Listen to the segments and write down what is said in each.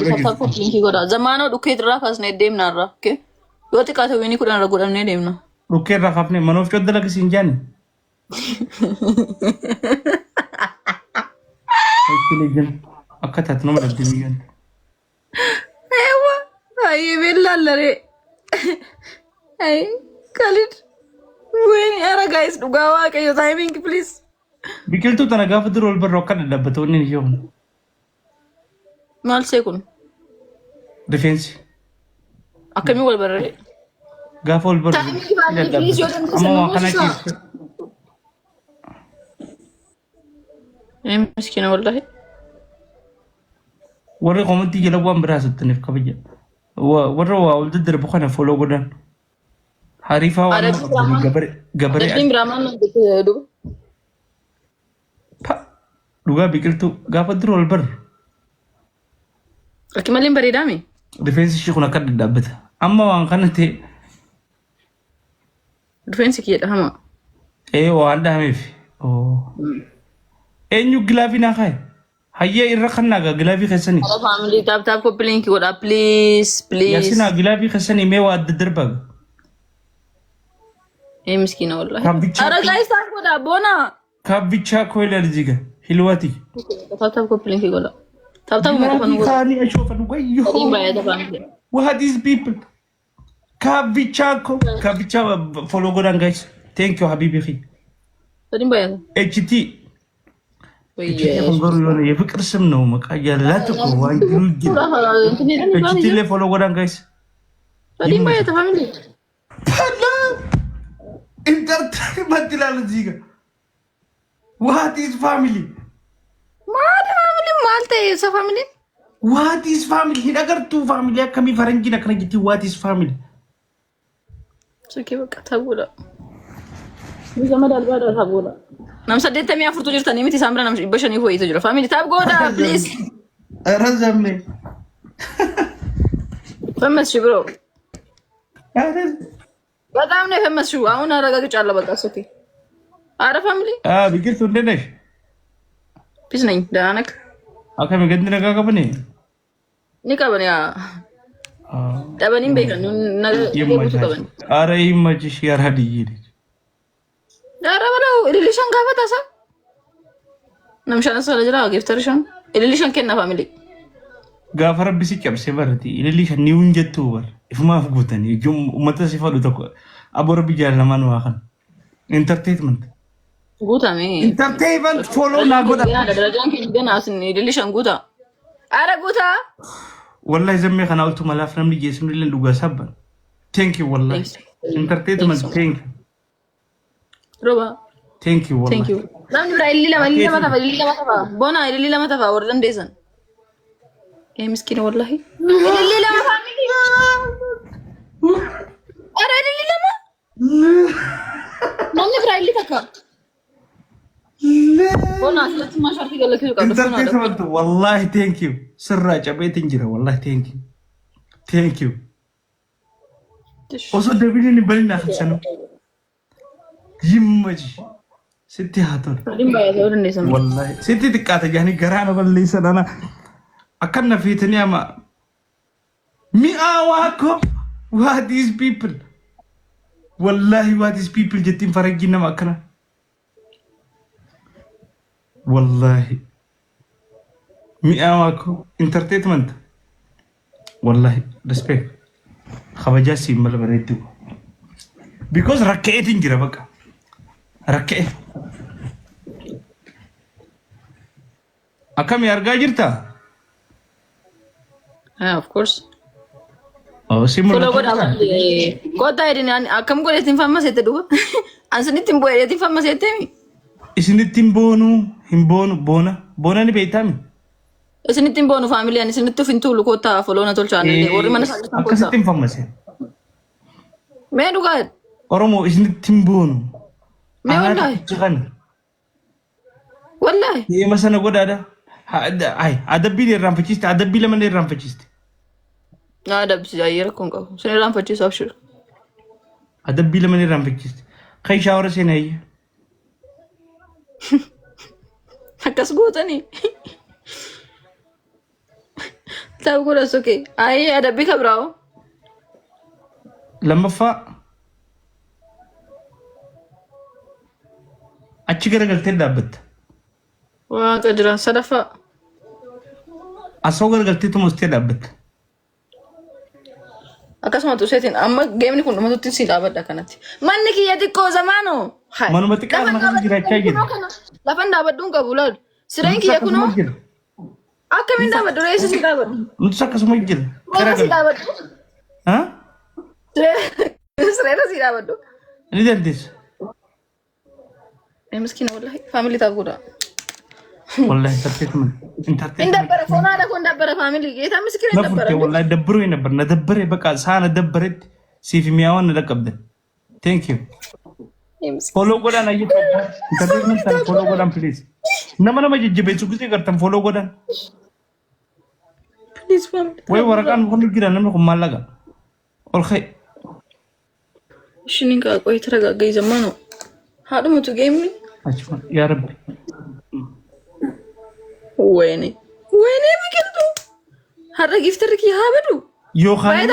tap tap linki godha. Zamano dhukkee irraa kaasnee deemna irraa. Okay. Yoo xiqqaate winii kudhan irra godhamnee deemna. Dhukkee irraa kaafnee manoof coddala kisiin jaani. Akka taate nama dhabdee Ewa, ay bellallare. Ay, Khalid. Wait, ara guys, dhugaa waaqayyo timing please. Biqiltuu tana gaafa dur ol barra akka dadhabbatoo inni ni yoomna. Maal see kun? Rifeensi. Akkamii wal barree? Gaafa ol barra. Amma waan kana keessa. Miskiina wallahi. Warri qomantii jala waan biraa suttaniif kabaja. Warra waa ol daddarbu kana foloo godhan. Hariifaa waan gabaree. Addiin biraamaan duba. Dhugaa biqiltuu gaafa dur ol barra. Akki malee bareedaami. Rifeensi ishee kun akka dadhabbata. Amma waan kana ta'e. Rifeensi kiyya dhahama. Waan dhahameef. Eenyu gilaafii naa kaaye? Hayyee irra kan naagaa gilaafii keessanii. Family tap tap copy link godha please please. Yaasinaa gilaafii keessanii mee waa adda darbaga. Miskiina wallahi. Ara guys tap godha bona. Kaabichaa koo ilaaljiga hilwati. Tap tap copy link godha. Tap tap copy link godha. Kaani ashofan wayyo. What are these people? Kaabichaa follow godhan guys. Thank you habibi khi. Tadin bayada. HT የፍቅር ስም ነው መቃያላት እኮ ዋንጁ እቺ ፎሎ ጎዳን ጋይስ ኢንተርቴይንመንት ይላል እዚህ ጋር what is family ማልተ የሰ ፋሚሊ what is family ነገርቱ ፋሚሊ ከሚ ፈረንጂ ነክነጂ what is family ሱኪ በቃ ተቡላ ዘመድ አልባዳ ተቡላ Nam saddeetta mi'a furtu jirtanii miti isaan bira nam bashanii ho'iitu jira. Family taap godha please. Razamne. Famous bro. በጣም ነው famous አሁን አረጋግጫለሁ በቃ ሶቲ። አረ ፋሚሊ ቢግልቱ እንዴት ነሽ? ፒስ ነኝ ደህና ነህ? አከም ገንድ ነጋ ቀበኔ ኒቀበኔ ደበኒም በይከን ነገ ቀበኔ አረ ይመችሽ ያራድዬ ዳራ በለው ኢሊሊሽን ጋፈታሳ ነምሻና ሰለጅራ ጊፍተርሽን ኢሊሊሽን ከና ፋሚሊ ጋፈረ ቢሲ ጨብሴ በርቲ ኢሊሊሽን ኒውን ጀቱ በር ኢፍማፍ ጉተን ይጁም ኡመተ ሲፈሉ ተቆ አቦር ቢጃል ለማን ዋኸን ኢንተርቴይንመንት ጉታሜ ኢንተርቴይንመንት ፎሎ ናጎዳ ደረጃን ከገና አስን ኢሊሊሽን ጉታ አረ ጉታ ወላሂ ዘሜ ከናውቱ መላፍረም ልጅ ስምልን ዱጋ ሰበን ቴንክ ዩ ወላሂ ኢንተርቴይንመንት ቴንክ ዩ Roba. Thank you. Thank you. Namni bira illi lama tafa. Bona illi lama tafa wardan desan. Miskina wallahi. Illi lama family. Ara illi lama. Namni bira illi taka. Bona aslat ma sharti galla kisu qabda. Entertainment wallahi thank you. Sirra cabe tinjira wallahi thank you. Thank you. Also David ni balina khasano. ይመጅ ስቲ ሃቶን ወላሂ ስቲ ጥቃተ ያኒ ገራነ በለይሰናና አከነ ፊትኒያማ ሚአዋኮ what these people wallahi what these people jettin farajina makana wallahi mi'awako entertainment wallahi respect khabaja simbal bareedu because rak'etin jira baka rak'e akam yarga jirta of course simul kota edin akam goletin famasete duba ansanitin boyetin famasete mi isinitin bonu himbonu bona ni beitami isinitin bonu family ani isinitu fintulu kota folona tolchane worri mana sa akasitin famase me duga oromo isinitin bonu me wallahi ye masana godada ay adabbi le ranfachiste adabbi le man le ranfachiste adab si ayer kon ko sene ranfachiste abshir adabbi le man le ranfachiste khay shawara se nay akas gotani Taabgola soke. Ay adabbii kabraawo. Lammaffaa achi garagaltee dhaabbatta. Waaqa jira sadaffaa. Asoo garagaltee tumustee dhaabbatta. Akkasuma tuseetiin amma geemni kun dhumatutti si dhaabadha kanatti. Manni kiyya xiqqoo zamaanoo. Manuma xiqqaa nama jiraachaa jira. Lafan dhaabadduun qabu laal. Sireen kiyya kunoo. Akkamiin dhaabaddu reessi si dhaabaddu. Nutis akkasuma jira. Reessi si dhaabaddu. Haa? Sireen si dhaabaddu. Ni dandeessa. Miskiina wallahi faamilii taa'u godha. Wallahi tarteetuma. Indabbara fonaadha kun dabbara faamilii geetaa miskiina indabbara. Na furtee wallahi dabbaruu hin dabbar na dabbaree baqa saana dabbaretti siif mi'aawan na dhaqqabdan. Thank you. Follow godhaan ayyuudha. Internet sana follow godhaan please. Nama jajjabeessu gisee gartan follow godhaan. Please family. Way waraqaan kun jira namni kun maallaqa. Ol ka'e. Ishiniin qaaqoo itti ragaggee zammaanoo. Haadhumatu geemni. Achuma yaa rabbi. Wayne biqiltuu. Har'a giftarri kiyya haa badu. Yookaan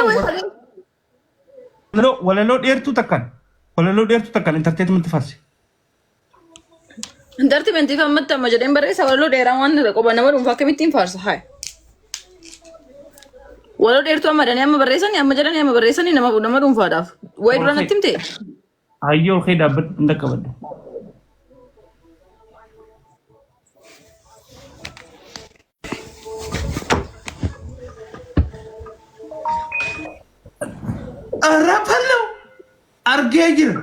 walaloo dheertuu takkaan. Walaloo dheertuu takkaan entertainment farsi. Entertainment faamatti amma jedheen barreessa walaloo dheeraa waan qoba nama dhuunfaa akkamittiin faarsa haa. Walaloo dheertuu amma jedhanii amma barreessanii amma jedhanii amma barreessanii nama dhuunfaadhaaf. Wayi dura natti himte. Ayyoo kee dhaabbatu hin dhaqqabadde. Arrapallo argee jira.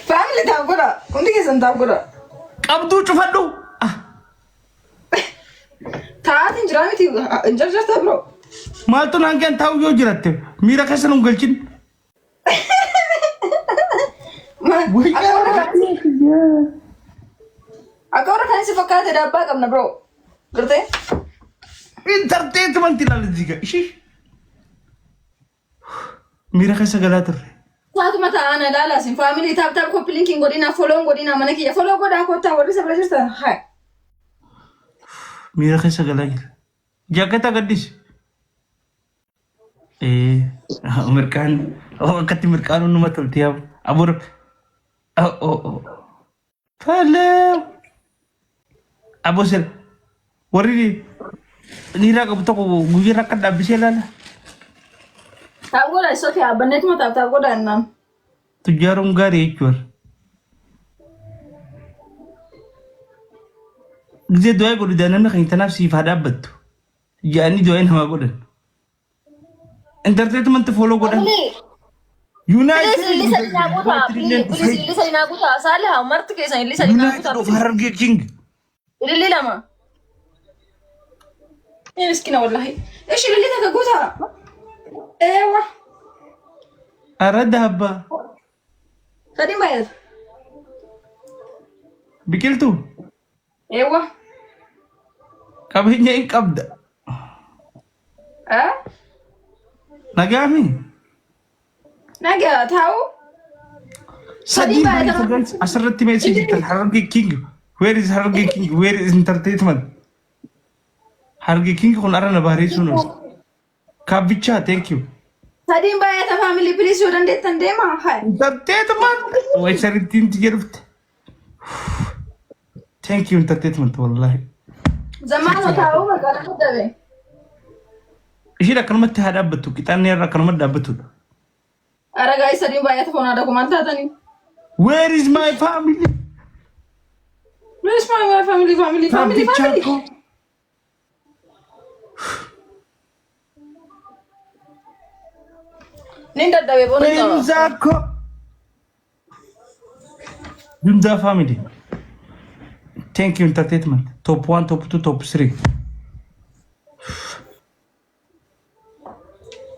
Family taa'u godha. Hundi keessan taa'u godha. Qabduu cufadhu. Taa'aatiin jiraa miti hin jarjarta biroo. Maaltu naangaan taa'u yoo jiratte miira keessa nu galchin. Akka warra kan si fakkaate daabbaa qabna biroo. Gartee? Entertainment ilaala jiga. Ishii. Miira keessa galaa turre. Taatuma ta'an ilaala sin faamilii taap koppilinkiin godhina foloon godhina mana kiyya foloo godhaa kottaa warri sabra jirtan haa. Miira keessa galaa jira. Jaakata gaddis. Mirkaan akkatti mirkaan hunduma tolti yaa abura. Faalew. Abosel. Warri niiraa qabu tokko guyyaa akka dhaabbisee ilaala. Taa'u godha isoo fi abbanneetuma taa'u godha innaan. Tujjaaruun gaarii jechuudha. Gisee du'aa godhu daanamni kan tanaaf siif haa dhaabbattu. Jaanii du'aa namaa godhan. Entertainment follow godhan. United of Harargee King. Ilili lama. Miskina wallahi. Eesh ilili taka guuta. Eewa. Arada habba. Sadi bayar. Biqiltuu. Eewa. Qabeenya hin qabda. Nagaami. Nagaa taa'u. Sadii asirratti meesii jirtan Harargee King. Where is Harargee King? Where is entertainment? Harargee King kun arana bareesuun. Kaabichaa, thank you. Sadii baay'ata family please yoo dandeettan deema haa. Entertainment. Way sarittiin jedhufte. Thank you entertainment wallahi. Zamaanoo taa'u magaalaa guddabe. Ishiin akkanumatti haa dhaabbattu qixaanni irraa akkanumatti dhaabbattudha. Aragaa sadii baay'ata fonaadha kumaan taatanii. Where is my family? Where is my family? Ninda dabe bonita. Zako. Dunza family. Thank you entertainment. Top 1, top 2, top 3.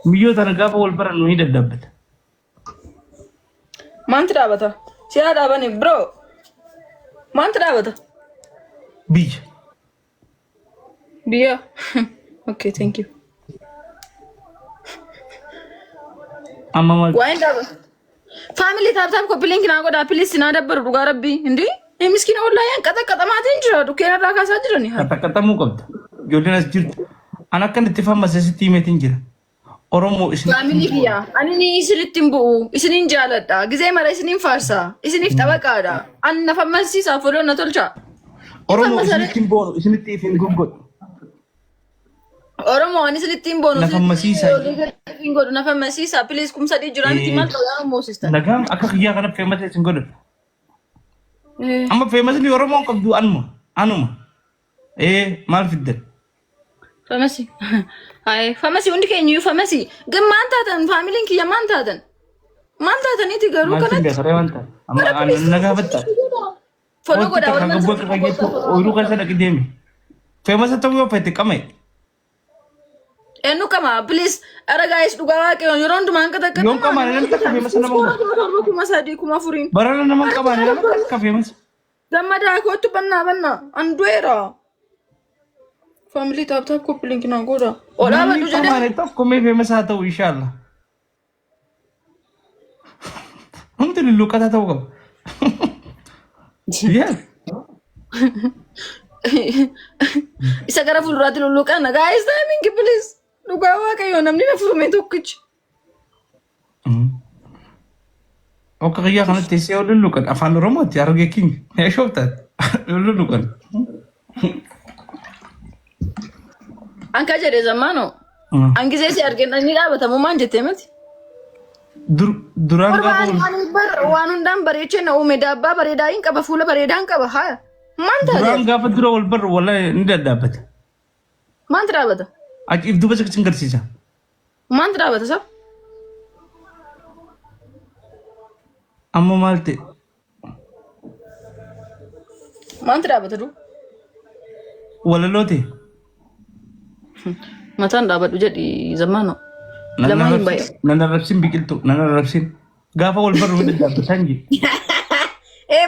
Biyyoota gaafa wal barannu ni daddabbata. Maanti dhaabata? Siyaa dhaabani bro. Maanti dhaabata? Biyya. Biyya. Okay, thank you. Amma maal? Waan dhaabata? ፋሚሊ ታብታብ ኮፕሊንክ ና ጎዳ ፕሊስ ና ደብር ዱጋ ረቢ እንዴ ምስኪና ወላሂ አንቀጠቀጠማት እንጂ ዱኬና ራካሳ ጅረኒ ቀጠቀጠሙ ቀብት ጆሊናስ ጅርት አናከን ተፈመሰ ሲቲሜት እንጂ ኦሮሞ ፋሚሊ ቢያ አኒኒ ስልቲን ቡ እስኒን ጃለዳ ጊዜ መረ እስኒን ፋርሳ እስኒፍ ጠበቃዳ አነፈመሲ ሳፎሎ ነቶልቻ ኦሮሞ ስልቲን ቦ ስልቲን ጉንጎት ኦሮሞ አኒ ስልቲን ቦ ነፈመሲሳ ጉንጎት ነፈመሲሳ ፕሊስ ኩምሰዲ ጅራኒ ቲማን ተያው ሞሲስታ ነጋም አከያ ከነ ፌመስ ሲንጎድ amma famous ni oromo qabdu anuma mal fidel famasi ay famasi undi kenyu famasi gam mantatan family ki mantatan iti garu kana amma naga batta follow goda oiru kan sada kidemi famous to yo pete kamay enu kama please ara guys duga ke yoron du mangka tak yon kama nan tak famous na mo kuma sadi kuma furin barana naman kama nan ka famous gamada ko tu banna anduera family tap ko link na goda ora ba du jade kama tak ko me famous ata inshallah hum te lu kata taw ko yes isa gara fulurati lu kana guys timing please lugawa kayo namni na furume tokkich kaya kana tesi lulu kan afan romot ya roge king ya shoftat lulu kan anka jere zamano angize si argen ni dabata mo manje temet duran ga bar wanun dan bareche na ume dabba bare dain ka ba fula bare dan ka ba ha man ta duran ga fadro wal bar wala ndadabat man trabata if du bas kicin garsi sa mantra bata sab amma malte mantra bata du wala lote matan da badu jadi zamano lamai bay nana rabsin bikiltu nana rabsin gafa wal bar wala da tangi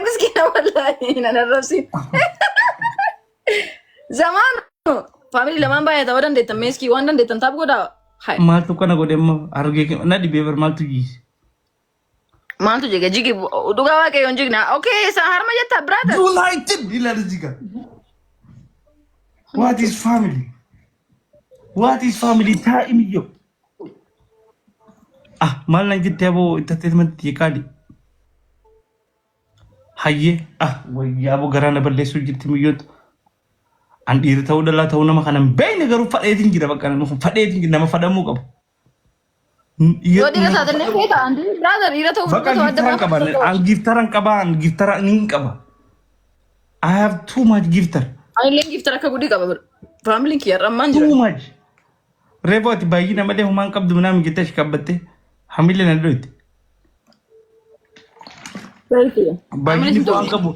miskina wallahi nana rabsin zamano family laman bayata wadan detan meski wandan detan tab goda hay maltu kana godem arge na di beber maltu jega jigi duga wa ke yon jigna okay sa harma jetta brother united ila jiga what is family ta imiyo mal nan jitte bo entertainment yekadi haye waya bo garana balle su jitti miyot an diri tawdala tawna ma kanam bay negaru fadetin gira bakana no fadetin gira ma fadamu qab yo dira sa tan feta andi brother ira taw to adda qaba an giftaran nin qaba I have too much gifter I len gifter ka gudi qaba family ki yarman jira too much rebot bayina made human qabdu nam gitash kabate hamile na doit bayini to an qabu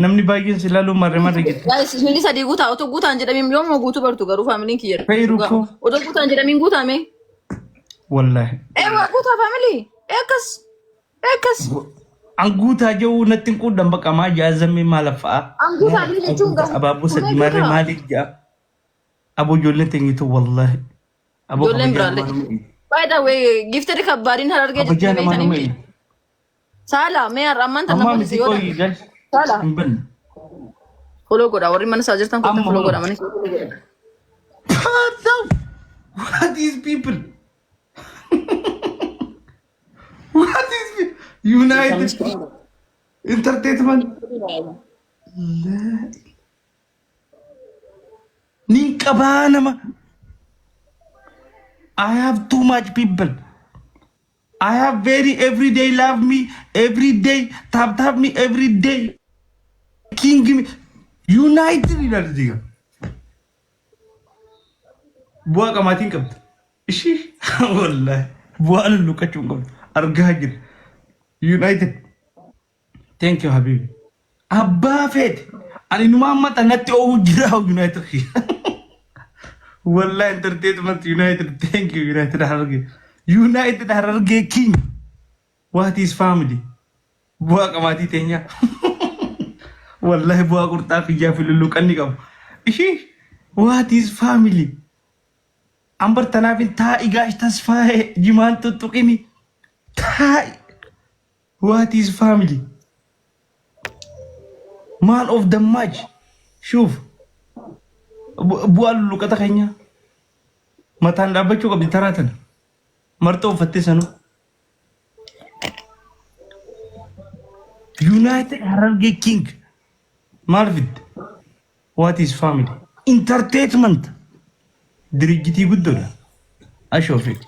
namni baay'een silalu marre gitu. Guys, hindi sa diguta auto guta anje dami yung mo gutu bartu garu family kiyer. Pero ko. Odo guta anje dami guta me. Wallahi. Wa guta family. Ekas. Ang guta jo natin ko damba kama jazami malafa. Ang guta ni chunga. Ababu sa di marre malik ja. Abu jolen tingi to wallahi. Abu jolen brale. By the way, gifted ka barin hararge jete me tani. Sala me arman tan na polisi yoda. Salah. Follow goda. Orang mana saja tentang kita follow goda. Mana? What these people? What is United Entertainment? Ninkabana ma. I have too much people. I have very everyday love me everyday tap me every day. King me United ila diga buah kamatin kabt ishi wallahi buah lu kachungam argajir United thank you habibi abba fet ani numa tanati o gira United wallahi entertainment United thank you United hararge king what is family buah kamati tenya wallahi buah kurta fija filulukan ni kamu ishi what is family ambar tanafin ta iga tasfahe jiman tutuk ini ta What is family? Man of the match. شوف بوالو لقطة خينيا ما تندابچو قبل تراتن مرتو فتسنو United Hararge King Marvid. What is family? Entertainment. درجتي قدولا أشوفك.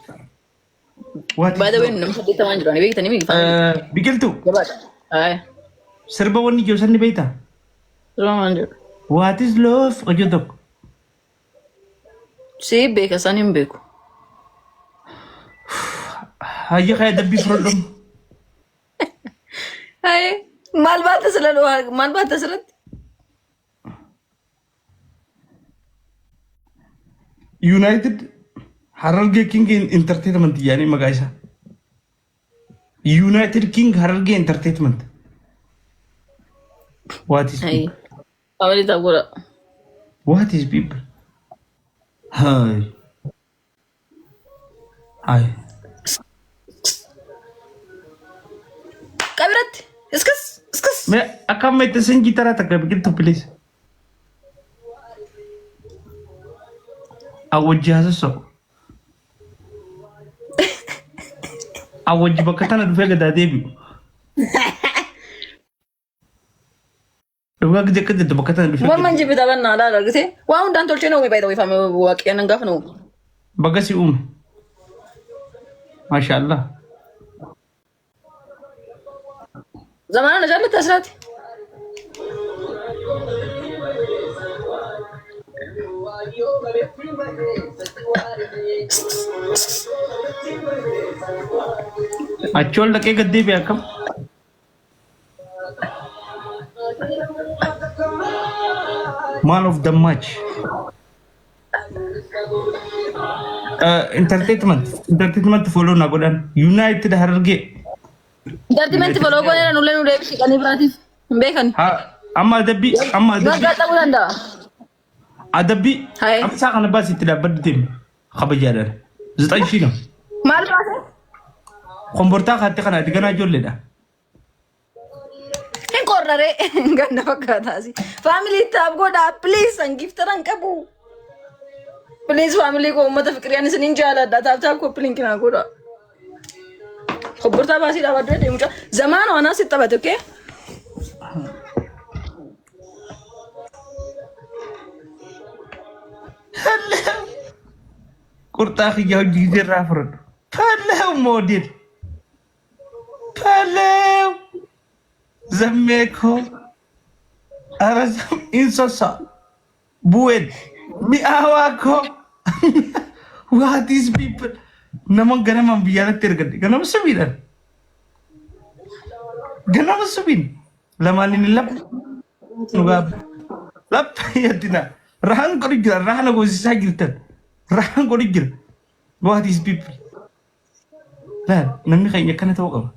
What by the way نمسدي تمان جراني بيك تاني ميجي فاميلي بيقلتو هاي سربا وني جوسني بيتا. What is love? أجدك. سي بيك أسانيم بيكو هاي خير دبي فرودم. هاي مال بات تسلل مال بات تسلل United Hararge King Entertainment يعني مقايسة. United King Hararge Entertainment. What is هاي people? فاميلي تقول What is people? Hi. Hi. كبرت اسكس اسكس ما أكمل متسنجي ترى تكبر please. أوجه هذا السوق. أوجه بكتنا دفع كده ديبي. Ruga gede kede bakatan dufek. Mon manji bita banna la la gite. Wa un dan tolche no mi by the way fami wa kenan gafno. Bagasi Masha Allah. Zamana na jalla tasrat. Achol lake gadde be akam. Man of the match. Entertainment follow nagodan. United Hararge. Entertainment follow ko na nulen ule bi kani pratif. Bekan. Ha amma dabbi. Gata ulanda. Adabi. Hai. Am sa kana basi tida baddim. Khabajadan. Zatan shi no. Mal base. Komborta khatti kana digana jolle da. Correre ganna fakkata si family tab goda please and gift ran kabu please family ko ummata fikriyan sinin jala da tab ko link na goda khabarta basi da badde mucha zaman wana sittabat okay kurta khiya jide rafrod hello model hello Zameko Arazam Insosa Bued Miawako. What these people? Namang ganam biyana tirgadi. Ganam sabiran. Ganam sabin. Lamanin lap. Nugab. Lap yatina. Rahan korigil. Rahan ako sisagiltan. Rahan korigil. What these people? Lan, nami kayaknya kan itu apa?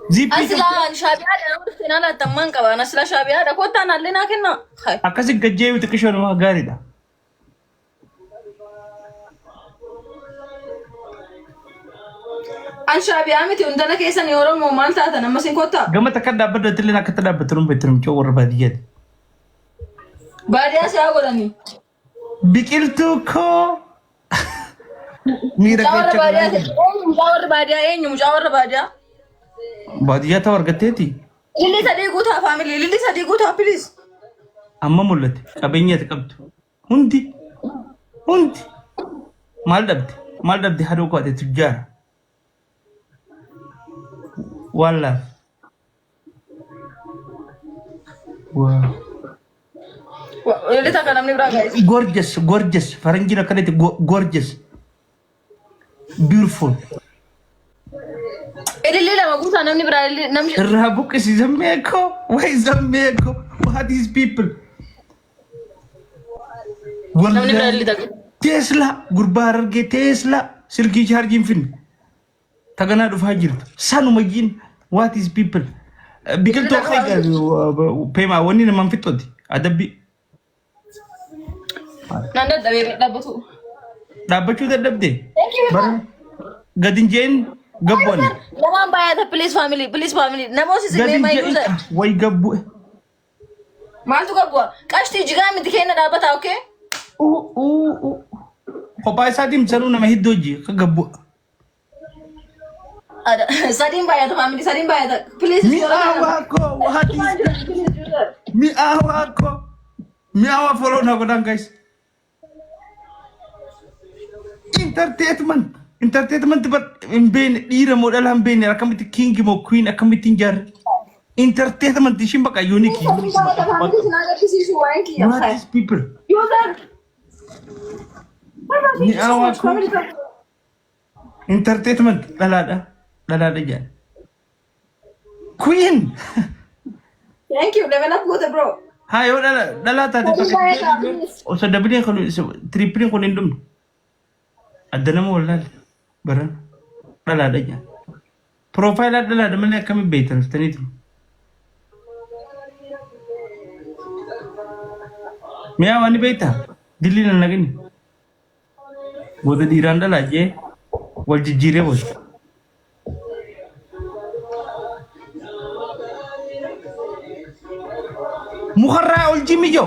Aslan Shabia da urtina la tamman ka bana asla Shabia da ko tana lena kinna khay Akasi gajjeeyu xiqqishoon waa gaariidha. an Shabia miti undana kesan yoro mo mal taata namma sin kota Gama takka dhaabbadhu illee akka dhaabbattu hin beektu michoo warra baadiyyaati. baadiyaa siyaa godhani Biqiltuu koo miira Jawar baadiyaa eenyu jawar baadiyaa baadiyyaa ta'uu argatteeti. Lilli sadii guutaa family lilli sadii guutaa please Amma mul'ate qabeenyaati qabdu hundi maal dhabde hadoo ko'ate tujjaara. Wallaaf. Wow. lilli takka namni biraa guys Gorgeous faranjiin akkanatti gorgeous beautiful. lilli lama guutaa namni biraa namni irraa buqqisi zammeeko way zammeeko what these people namni biraa lilli takka Tesla gurbaa argee Tesla silkii chaarjiin finne taganaa dhufaa jirtu sanumayyiin what these people biqiltuu akka peemaa wanni namaan fixooti adabbi nan dadhabee dhaabbatu dhaabbachuu dadhabde bara gadin jeen Gabbon. Naman bayad please family. Namo si Gadi may jedhi way gabbu. Maaltu gabbu? Qashti jigaa miti kenna dhaabata okay? Kophaa isaatiin sanuu nama hedduu hojii akka gabbu. Sadin bayad family sadin bayad please. Mi'aawaa koo waati. Mi'aawaa koo. Mi'aawaa follow na godhan guys. Entertainment but in being either model and being a committee king or queen, a committee jar. Entertainment is a unique. What is people? Entertainment, Lalada. Queen! Thank you, level up with the bro. Hi, Lalata. Also, the billion tripping on indum. Adana mo wala baran dalada niya profile at dalada man kami better tanito miya wani beta dili na lagin boda diran dalaje wal jijire bos muharra ul jimijo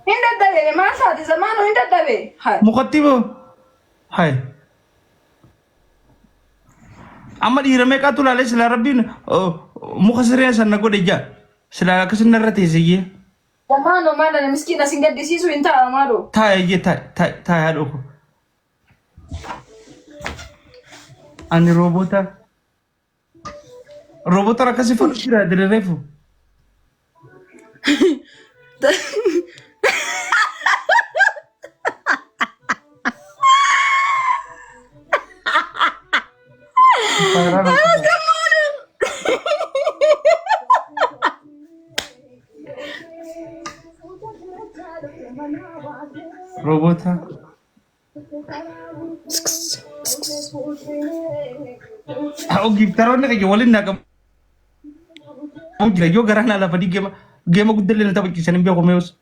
Hinda dabe masa di zamano hinda dabe. Hai. Mukatibo. Hai. Amma dirame ka tulale sila rabbin mukasriya sanna ko deja. Sila kasin narrate siye. Zamano mana na miskina singa disisu inta amado. Ta hado ko. Ani robota rakasi fon kira dire refu. Robota. Aku gitaran kayak walin nak. Aku gila yo garana la padi game aku dele na tabi kisan biya ko meus.